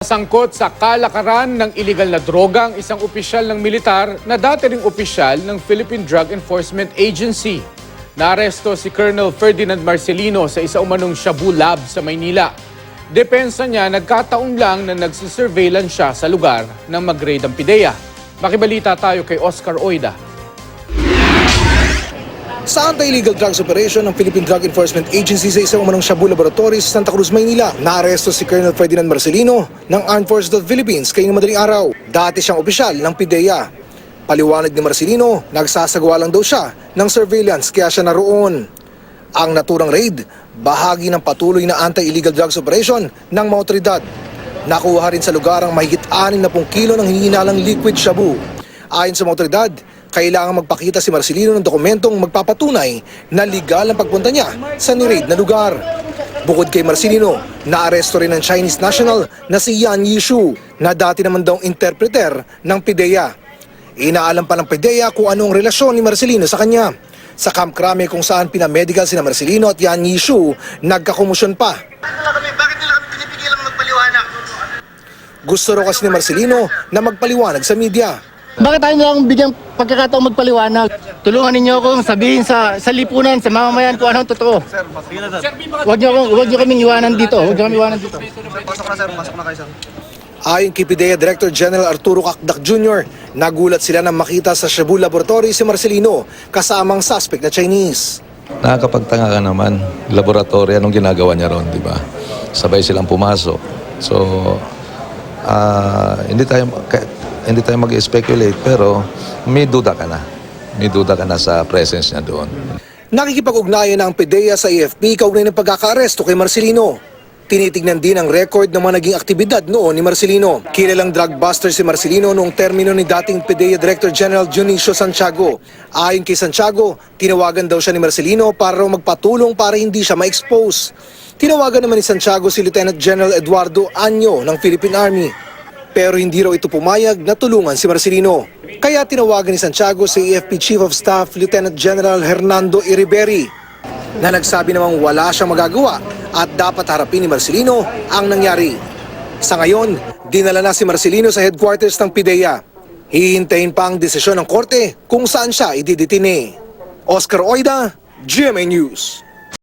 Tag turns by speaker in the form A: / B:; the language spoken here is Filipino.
A: Sangkot sa kalakaran ng iligal na droga ang isang opisyal ng militar na dati ring opisyal ng Philippine Drug Enforcement Agency. Naaresto si Colonel Ferdinand Marcelino sa isa umanong Shabu Lab sa Maynila. Depensa niya, nagkataon lang na nagsisurveillance siya sa lugar ng mag-raid ang PIDEA. Makibalita tayo kay Oscar Oida.
B: Sa anti-illegal drugs operation ng Philippine Drug Enforcement Agency sa isang umanong Shabu Laboratory sa Santa Cruz, Maynila, naaresto si Colonel Ferdinand Marcelino ng Armed Forces of the Philippines kayong madaling araw. Dati siyang opisyal ng PIDEA. Paliwanag ni Marcelino, nagsasagawa lang daw siya ng surveillance kaya siya naroon. Ang naturang raid, bahagi ng patuloy na anti-illegal drugs operation ng mga otoridad. Nakuha rin sa lugar ang mahigit 60 kilo ng hinihinalang liquid shabu. Ayon sa mga otoridad, kailangan magpakita si Marcelino ng dokumentong magpapatunay na legal ang pagpunta niya sa ni-raid na lugar. Bukod kay Marcelino, naaresto rin ng Chinese national na si Yan Yishu na dati naman daw interpreter ng PIDEA. Inaalam pa ng PIDEA kung anong relasyon ni Marcelino sa kanya. Sa Camp Crame kung saan pinamedical sina Marcelino at Yan Yishu, nagkakomusyon pa.
C: Bakit nila kami pinipigilang magpaliwanag?
B: Gusto raw kasi ni Marcelino na magpaliwanag sa media.
D: Bakit tayo nilang bigyang pagkakataong magpaliwanag? Tulungan ninyo akong sabihin sa lipunan, sa mamamayan kung anong totoo. Huwag niyo kaming iwanan dito. Huwag niyo kaming iwanan dito.
C: Pasok na kayo, sir.
B: Ayon kay PIDEA Director General Arturo Cacdac Jr., nagulat sila nang makita sa Shabu Laboratory si Marcelino kasamang suspect na Chinese.
E: Nakakapagtanga ka naman, laboratory, anong ginagawa niya ron, di ba? Sabay silang pumasok. So, hindi tayo mag-speculate, pero may duda ka na. May duda ka na sa presence niya doon.
B: Nakikipag-ugnayan ng PIDEA sa AFP kaugnay ng pagkakaaresto kay Marcelino. Tinitignan din ang record ng mga naging aktibidad noon ni Marcelino. Kilalang drug buster si Marcelino noong termino ni dating PIDEA Director General Junicio Santiago. Ayon kay Santiago, tinawagan daw siya ni Marcelino para raw magpatulong para hindi siya ma-expose. Tinawagan naman ni Santiago si Lieutenant General Eduardo Año ng Philippine Army. Pero hindi raw ito pumayag na tulungan si Marcelino. Kaya tinawagan ni Santiago si AFP Chief of Staff Lieutenant General Hernando Iriberi na nagsabi namang wala siyang magagawa at dapat harapin ni Marcelino ang nangyari. Sa ngayon, dinala na si Marcelino sa headquarters ng PIDEA. Hihintayin pa ang desisyon ng korte kung saan siya ididetine. Oscar Oida, GMA News.